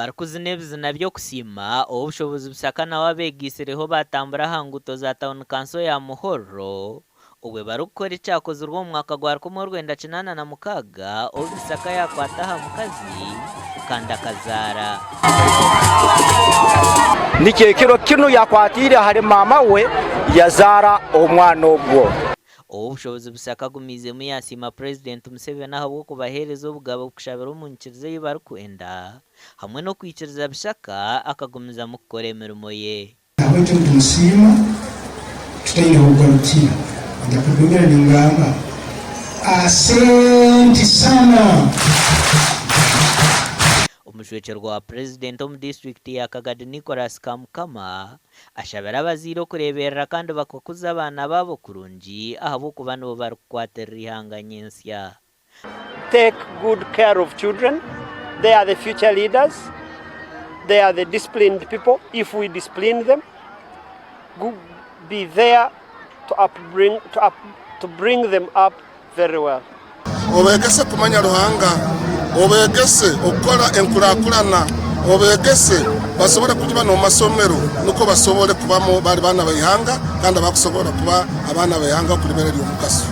bari kuzinebizina byo kusima obushobozi busakana wabegisereho batambura hanguto za town council ya Muhoro ubwe bari gukora icyakoze urwo mu mwaka gwa 1996 obisaka yakwataha mukazi kandi akazara nikekero kino yakwatire hari mama we yazara omwana obwo obushobozi busaka gumize mu yasima president Museveni aho kubahereza ubugabo kushabira umunkirize y'ibari kwenda hamwe no kwikiriza bishaka akagumiza mu gukora imirimo ye abantu tumusima tutayina kugarukira ndakubwira ningamba asante sana umushwekero wa president mu district ya Kagadi Nicholas Kamukama ashabira abaziro kureberera kandi bakokuza abana babo kurungi aho kuba no barkwatera ihanganyensya. Take good care of children. They are the future leaders. They are the disciplined people. If we discipline them, be there to bring them up very well. Obegese kumanya ruhanga, obegese okora enkurakurana, obegese basobora kujiba no masomero nuko basobore kubamo bari bana bayihanga kandi bakusobora kuba abana bayihanga kuri bereri umukaso.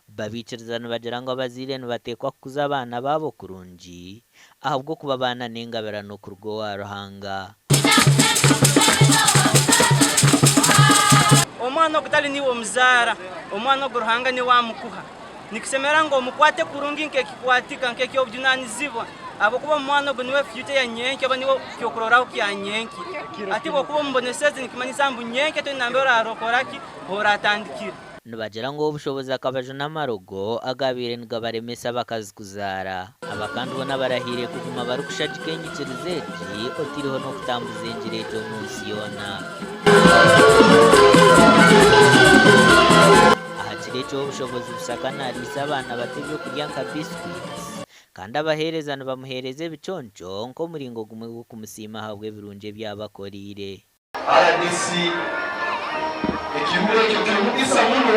Babikirizana bagira ngo abazire batekwa kuza abana babo kurungi ahubwo kuba abana n'ingabera no kurwo wa ruhanga. Omwana okutali niwo muzara omwana oguruhanga ni wamukuha nikisemera ngo mukwate kurungi nkekikwatika nkekyobyunanizibwa abo kuba omwana ogu niwe future ya nyenke aba niwo kyokuroraho kya nyenke ati bo kuba mboneseze nikimanyisa mbu nyenke to nambera arokoraki horatandikira nibagira ngo obushobozi akabajo n'amarogo agabire ngabaremesa bakazi kuzara abakandi bona barahire kuguma bari kushajika engikirizeji otiriho no kutambuza enjirejo munsi yona ahakirejo obushobozi busakana arisa abana batebyo kurya nka biscuits kandi abaherezana bamuhereze biconco nko muringo gumwe go kumusima habwe birunje byabakorire RDC ekimure cyo kiri mu gisamuno